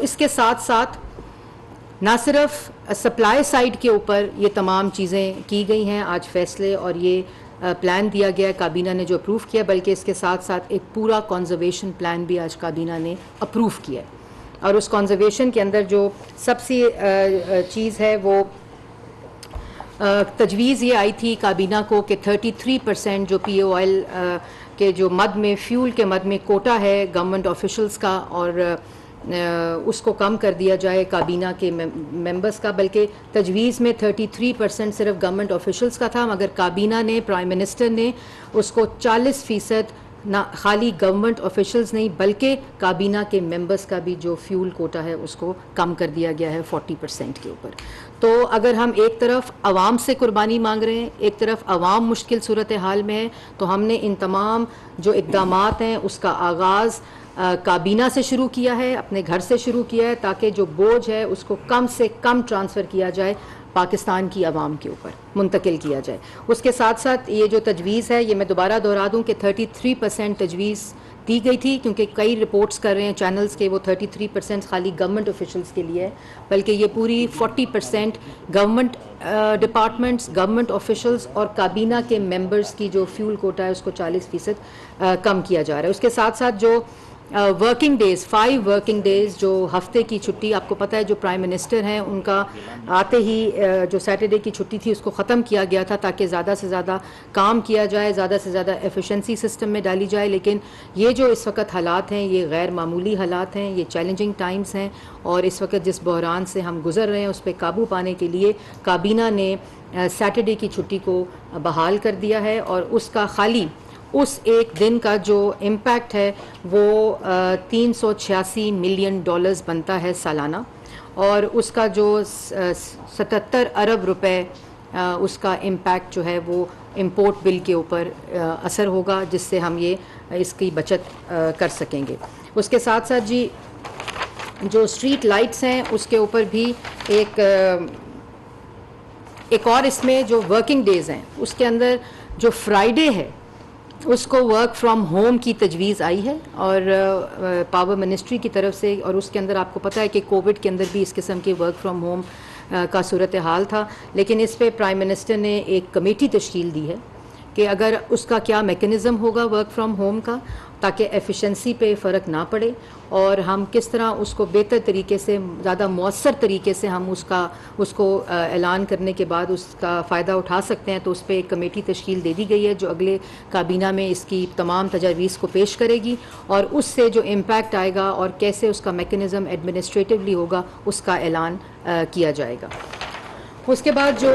इसके साथ साथ ना सिर्फ सप्लाई साइड के ऊपर ये तमाम चीज़ें की गई हैं आज फैसले, और ये प्लान दिया गया काबीना ने जो अप्रूव किया, बल्कि इसके साथ साथ एक पूरा कंजर्वेशन प्लान भी आज काबीना ने अप्रूव किया है। और उस कंजर्वेशन के अंदर जो सबसे चीज़ है वो तजवीज़ ये आई थी काबीना को कि 33% जो पी ऑयल के जो मद में, फ्यूल के मद में कोटा है गवर्नमेंट ऑफिशल्स का, और उसको कम कर दिया जाए काबीना के मेंबर्स का। बल्कि तजवीज़ में 33% सिर्फ गवर्नमेंट ऑफिशल्स का था, मगर काबीना ने, प्राइम मिनिस्टर ने उसको 40% ना खाली गवर्नमेंट ऑफिशल्स नहीं बल्कि काबीना के मेंबर्स का भी जो फ्यूल कोटा है उसको कम कर दिया गया है 40% के ऊपर। तो अगर हम एक तरफ आवाम से कुर्बानी मांग रहे हैं, एक तरफ आवाम मुश्किल सूरत हाल में है, तो हमने इन तमाम जो इक़दामात हैं उसका आगाज़ काबीना से शुरू किया है, अपने घर से शुरू किया है, ताकि जो बोझ है उसको कम से कम ट्रांसफ़र किया जाए, पाकिस्तान की आवाम के ऊपर मुंतकिल किया जाए। उसके साथ साथ ये जो तजवीज़ है, ये मैं दोबारा दोहरा दूँ कि 33% तजवीज़ दी गई थी, क्योंकि कई रिपोर्ट्स कर रहे हैं चैनल्स के वो 33% खाली गवर्नमेंट ऑफिशल्स के लिए है, बल्कि ये पूरी 40% गवर्नमेंट डिपार्टमेंट्स, गवर्नमेंट ऑफिशल्स और काबीना के मेंबर्स की जो फ्यूल कोटा है उसको 40% कम किया जा रहा है। उसके साथ साथ जो वर्किंग डेज़, 5 वर्किंग डेज़, जो हफ्ते की छुट्टी, आपको पता है जो प्राइम मिनिस्टर हैं उनका आते ही जो सैटरडे की छुट्टी थी उसको ख़त्म किया गया था, ताकि ज़्यादा से ज़्यादा काम किया जाए, ज़्यादा से ज़्यादा एफिशिएंसी सिस्टम में डाली जाए। लेकिन ये जो इस वक्त हालात हैं ये गैर मामूली हालात हैं, ये चैलेंजिंग टाइम्स हैं, और इस वक्त जिस बहरान से हम गुज़र रहे हैं उस पर काबू पाने के लिए काबीना ने सैटरडे की छुट्टी को बहाल कर दिया है, और उसका खाली उस एक दिन का जो इम्पैक्ट है वो 386 मिलियन डॉलर्स बनता है सालाना, और उसका जो 77 अरब रुपए उसका इम्पैक्ट जो है वो इंपोर्ट बिल के ऊपर असर होगा, जिससे हम ये इसकी बचत कर सकेंगे। उसके साथ साथ जी जो स्ट्रीट लाइट्स हैं उसके ऊपर भी एक और इसमें जो वर्किंग डेज़ हैं उसके अंदर जो फ्राइडे है उसको वर्क फ्रॉम होम की तजवीज़ आई है, और पावर मिनिस्ट्री की तरफ से, और उसके अंदर आपको पता है कि कोविड के अंदर भी इस किस्म के वर्क फ्रॉम होम का सूरत हाल था। लेकिन इस पे प्राइम मिनिस्टर ने एक कमेटी तश्कील दी है कि अगर उसका क्या मेकनिज़म होगा वर्क फ्रॉम होम का, ताकि एफिशिएंसी पे फ़र्क ना पड़े, और हम किस तरह उसको बेहतर तरीके से, ज़्यादा मौसर तरीके से हम उसको ऐलान करने के बाद उसका फ़ायदा उठा सकते हैं। तो उस पर एक कमेटी तश्कील दे दी गई है जो अगले काबीना में इसकी तमाम तजावीज़ को पेश करेगी, और उससे जो इम्पैक्ट आएगा और कैसे उसका मेकनिज़म एडमिनिस्ट्रेटिवली होगा उसका ऐलान किया जाएगा। उसके बाद जो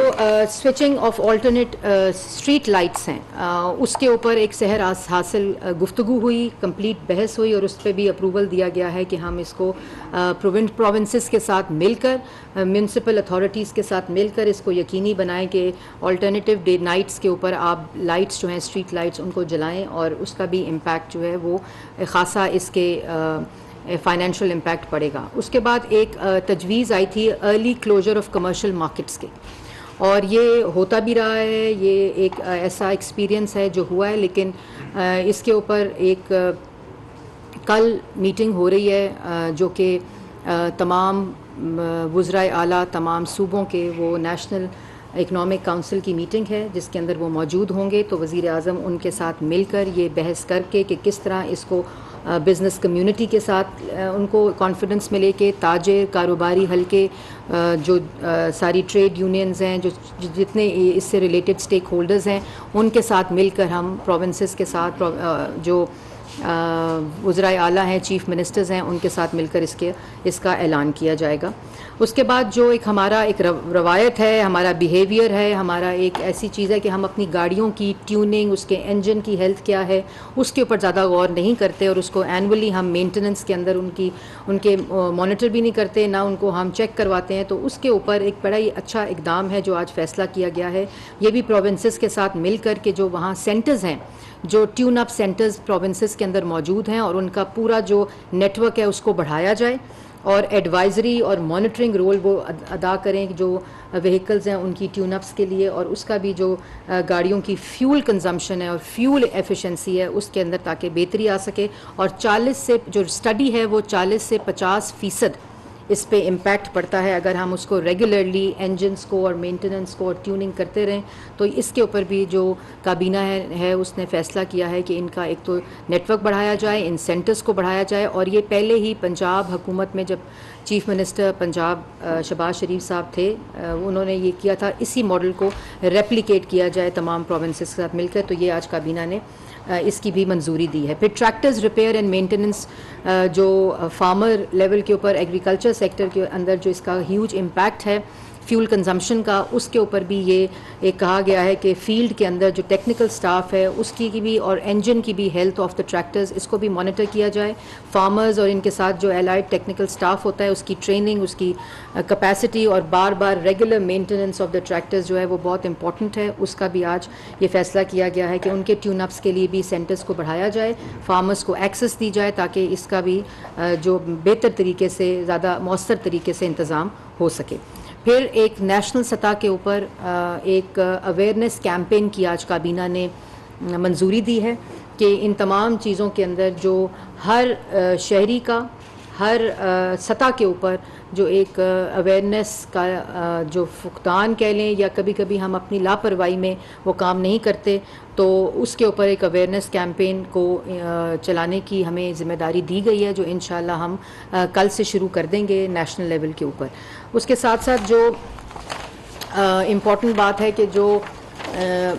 switching off alternate street lights हैं उसके ऊपर एक सहर हासिल गुफ्तगू हुई, कंप्लीट बहस हुई, और उस पर भी अप्रूवल दिया गया है कि हम इसको प्रोविंसेस के साथ मिलकर, म्यूनसिपल अथॉरिटीज़ के साथ मिलकर इसको यकीनी बनाएं कि ऑल्टरनेटिव डे नाइट्स के ऊपर आप लाइट्स जो हैं, स्ट्रीट लाइट्स, उनको जलाएं, और उसका भी इम्पैक्ट जो है वो ख़ासा इसके फाइनेंशियल इम्पैक्ट पड़ेगा। उसके बाद एक तजवीज़ आई थी early closure of commercial markets के, और ये होता भी रहा है, ये एक ऐसा एक्सपीरियंस है जो हुआ है। लेकिन इसके ऊपर एक कल मीटिंग हो रही है जो कि तमाम वज़राए आला तमाम सूबों के, वो नेशनल इकनॉमिक काउंसिल की मीटिंग है जिसके अंदर वो मौजूद होंगे। तो वज़ीर आज़म उनके साथ मिलकर ये बहस करके कि किस तरह इसको बिज़नेस कम्युनिटी के साथ उनको कॉन्फिडेंस में लेके, ताजिर, कारोबारी हल्के, जो सारी ट्रेड यूनियंस हैं, जो जितने इससे रिलेटेड स्टेक होल्डर्स हैं, उनके साथ मिलकर हम प्रोविंसेस के साथ, जो वज़राए आला हैं, चीफ़ मिनिस्टर्स हैं, उनके साथ मिलकर इसका ऐलान किया जाएगा। उसके बाद जो एक हमारा एक रवायत है, हमारा बिहेवियर है, हमारा एक ऐसी चीज़ है कि हम अपनी गाड़ियों की ट्यूनिंग, उसके इंजन की हेल्थ क्या है, उसके ऊपर ज़्यादा गौर नहीं करते, और उसको एनुअली हम मेंटेनेंस के अंदर उनके मॉनिटर भी नहीं करते, ना उनको हम चेक करवाते हैं। तो उसके ऊपर एक बड़ा ही अच्छा इकदाम है जो आज फ़ैसला किया गया है। ये भी प्रोविंसेस के साथ मिल कर के जो वहाँ सेंटर्स हैं, जो ट्यून अप सेंटर्स प्रोविंसेस के अंदर मौजूद हैं, और उनका पूरा जो नेटवर्क है उसको बढ़ाया जाए, और एडवाइज़री और मॉनिटरिंग रोल वो अदा करें जो व्हीकल्स हैं उनकी ट्यूनअप्स के लिए, और उसका भी जो गाड़ियों की फ्यूल कंजम्पशन है और फ्यूल एफिशिएंसी है उसके अंदर ताकि बेहतरी आ सके। और 40 से जो स्टडी है वो 40 से 50% इस पे इम्पैक्ट पड़ता है। अगर हम उसको रेगुलरली इंजन्स को और मेंटेनेंस को और ट्यूनिंग करते रहें तो इसके ऊपर भी जो काबीना है उसने फ़ैसला किया है कि इनका एक तो नेटवर्क बढ़ाया जाए, इंसेंटिव्स को बढ़ाया जाए। और ये पहले ही पंजाब हुकूमत में जब चीफ़ मिनिस्टर पंजाब शहबाज शरीफ साहब थे, उन्होंने ये किया था, इसी मॉडल को रेप्लिकेट किया जाए तमाम प्रोविंसेस के साथ मिलकर, तो ये आज काबीना ने इसकी भी मंजूरी दी है। फिर ट्रैक्टर्स रिपेयर एंड मेंटेनेंस, जो फार्मर लेवल के ऊपर एग्रीकल्चर सेक्टर के अंदर जो इसका ह्यूज इम्पैक्ट है फ्यूल कंजम्पशन का, उसके ऊपर भी ये एक कहा गया है कि फील्ड के अंदर जो टेक्निकल स्टाफ है उसकी की भी और इंजन की भी हेल्थ ऑफ द ट्रैक्टर्स, इसको भी मॉनिटर किया जाए। फार्मर्स और इनके साथ जो एलाइड टेक्निकल स्टाफ होता है उसकी ट्रेनिंग, उसकी कैपेसिटी और बार बार regular maintenance of the tractors जो है वो बहुत इंपॉर्टेंट है। उसका भी आज ये फैसला किया गया है कि उनके ट्यूनअप्स के लिए भी सेंटर्स को बढ़ाया जाए, फार्मर्स को एक्सेस दी जाए ताकि इसका भी जो बेहतर तरीके से, ज़्यादा मौसर तरीके से इंतज़ाम हो सके। फिर एक नेशनल सतह के ऊपर एक अवेयरनेस कैंपेन की आज काबीना ने मंजूरी दी है कि इन तमाम चीज़ों के अंदर जो हर शहरी का हर सतह के ऊपर जो एक अवेयरनेस का जो फुकदान कह लें या कभी कभी हम अपनी लापरवाही में वो काम नहीं करते, तो उसके ऊपर एक अवेयरनेस कैंपेन को चलाने की हमें ज़िम्मेदारी दी गई है, जो इंशाल्लाह हम कल से शुरू कर देंगे नेशनल लेवल के ऊपर। उसके साथ साथ जो इम्पॉर्टेंट बात है कि जो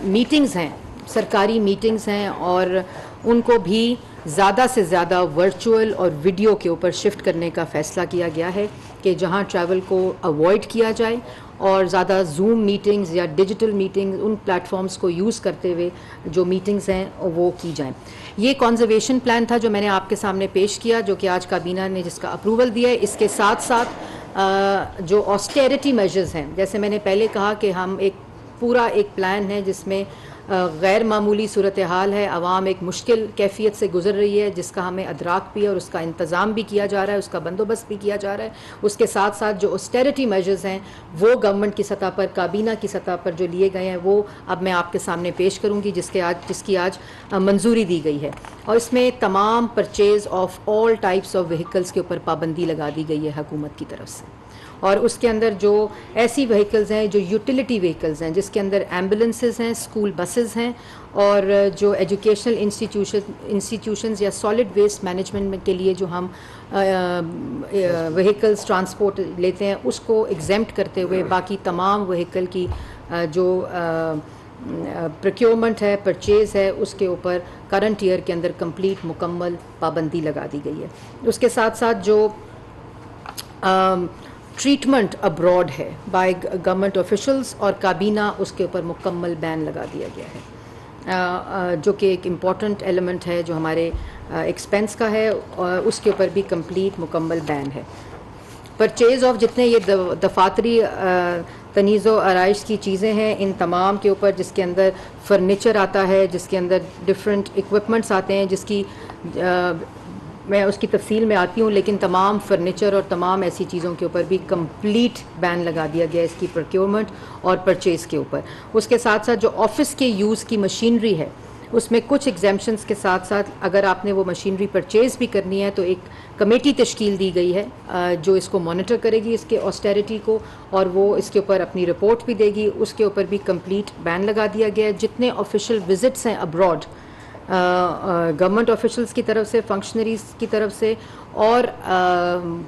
मीटिंग्स हैं, सरकारी मीटिंग्स हैं, और उनको भी ज़्यादा से ज़्यादा वर्चुअल और वीडियो के ऊपर शिफ्ट करने का फ़ैसला किया गया है कि जहां ट्रैवल को अवॉइड किया जाए और ज़्यादा जूम मीटिंग्स या डिजिटल मीटिंग्स, उन प्लेटफॉर्म्स को यूज़ करते हुए जो मीटिंग्स हैं वो की जाएं। ये कॉन्जर्वेशन प्लान था जो मैंने आपके सामने पेश किया, जो कि आज काबीना ने जिसका अप्रूवल दिया है। इसके साथ साथ जो ऑस्टेरिटी मेजर्स हैं, जैसे मैंने पहले कहा कि हम एक पूरा एक प्लान है जिसमें गैर मामूली सूरत हाल है, आवाम एक मुश्किल कैफियत से गुजर रही है, जिसका हमें अदराक भी है और उसका इंतज़ाम भी किया जा रहा है, उसका बंदोबस्त भी किया जा रहा है। उसके साथ साथ जो ऑस्टेरिटी मेजर्स हैं वो गवर्नमेंट की सतह पर, काबीना की सतह पर जो लिए गए हैं वो अब मैं आपके सामने पेश करूँगी, जिसकी आज मंजूरी दी गई है। और इसमें तमाम purchase of all types of vehicles के ऊपर पाबंदी लगा दी गई है हुकूमत की तरफ से। और उसके अंदर जो ऐसी व्हीकल्स हैं जो यूटिलिटी व्हीकल्स हैं, जिसके अंदर एम्बुलेंसेस हैं, स्कूल बसेस हैं, और जो एजुकेशनल इंस्टीट्यूशंस या सॉलिड वेस्ट मैनेजमेंट के लिए जो हम व्हीकल्स ट्रांसपोर्ट लेते हैं उसको एग्जेम्प्ट करते हुए बाकी तमाम व्हीकल की जो प्रोक्योरमेंट है, परचेज़ है, उसके ऊपर करंट ईयर के अंदर कंप्लीट मुकम्मल पाबंदी लगा दी गई है। उसके साथ साथ जो ट्रीटमेंट अब्रॉड है बाय गवर्नमेंट ऑफिशल्स और काबीना, उसके ऊपर मुकम्मल बैन लगा दिया गया है, जो कि एक इम्पॉर्टेंट एलिमेंट है जो हमारे एक्सपेंस का है, और उसके ऊपर भी कंप्लीट मुकम्मल बैन है। परचेज़ ऑफ जितने ये दफातरी तनीज़ व आराइश की चीज़ें हैं, इन तमाम के ऊपर, जिसके अंदर फर्नीचर आता है, जिसके अंदर डिफरेंट इक्विपमेंट्स आते हैं, जिसकी मैं उसकी तफसील में आती हूँ, लेकिन तमाम फर्नीचर और तमाम ऐसी चीज़ों के ऊपर भी कंप्लीट बैन लगा दिया गया इसकी प्रोक्योरमेंट और परचेज़ के ऊपर। उसके साथ साथ जो ऑफिस के यूज़ की मशीनरी है उसमें कुछ एग्जेम्पशंस के साथ साथ अगर आपने वो मशीनरी परचेज़ भी करनी है तो एक कमेटी तश्कील दी गई है जो इसको मॉनिटर करेगी, इसके ऑस्टेरिटी को, और वो इसके ऊपर अपनी रिपोर्ट भी देगी। उसके ऊपर भी कंप्लीट बैन लगा दिया गया है। जितने ऑफिशियल विजिट्स हैं अब्रॉड, गवर्नमेंट ऑफिशल्स की तरफ से, फंक्शनरीज की तरफ से और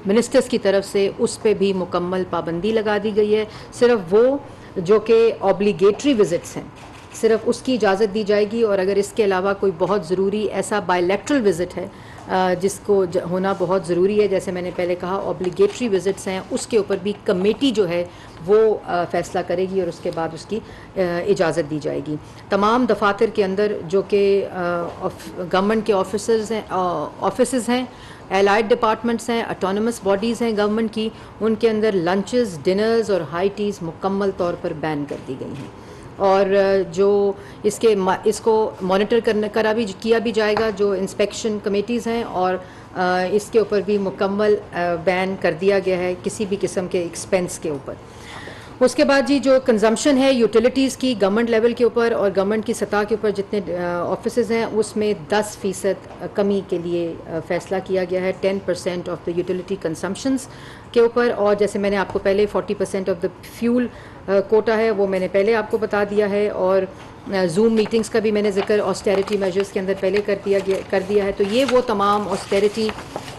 मिनिस्टर्स की तरफ से, उस पे भी मुकम्मल पाबंदी लगा दी गई है। सिर्फ वो जो कि ऑब्लिगेटरी विजिट्स हैं सिर्फ उसकी इजाज़त दी जाएगी, और अगर इसके अलावा कोई बहुत ज़रूरी ऐसा बायलैटरल विज़िट है जिसको होना बहुत ज़रूरी है, जैसे मैंने पहले कहा ऑब्लिगेटरी विज़िट्स हैं, उसके ऊपर भी कमेटी जो है वो फ़ैसला करेगी और उसके बाद उसकी इजाज़त दी जाएगी। तमाम दफातर के अंदर जो कि गवर्नमेंट के ऑफिसेज़ हैं, एलाइड डिपार्टमेंट्स हैं, ऑटोनमस बॉडीज़ हैं गवर्नमेंट की, उनके अंदर लंचेस, डिनर्स और हाई टीज़ मुकम्मल तौर पर बैन कर दी गई हैं। और जो इसको मॉनिटर किया भी जाएगा जो इंस्पेक्शन कमेटीज़ हैं, और इसके ऊपर भी मुकम्मल बैन कर दिया गया है किसी भी किस्म के एक्सपेंस के ऊपर। उसके बाद जी जो कंजम्पशन है यूटिलिटीज़ की गवर्नमेंट लेवल के ऊपर और गवर्नमेंट की सतह के ऊपर जितने ऑफिसेज हैं उसमें 10% कमी के लिए फ़ैसला किया गया है 10% ऑफ द यूटिलिटी कंजम्पशंस के ऊपर। और जैसे मैंने आपको पहले 40% ऑफ द फ्यूल कोटा है वो मैंने पहले आपको बता दिया है। और जूम मीटिंग्स का भी मैंने जिक्र ऑस्टेरिटी मेजर्स के अंदर पहले कर दिया है। तो ये वो तमाम ऑस्टेरिटी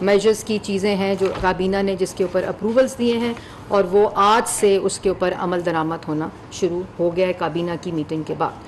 मेजर्स की चीज़ें हैं जो काबीना ने जिसके ऊपर अप्रूवल्स दिए हैं और वो आज से उसके ऊपर अमल दरामद होना शुरू हो गया है काबीना की मीटिंग के बाद।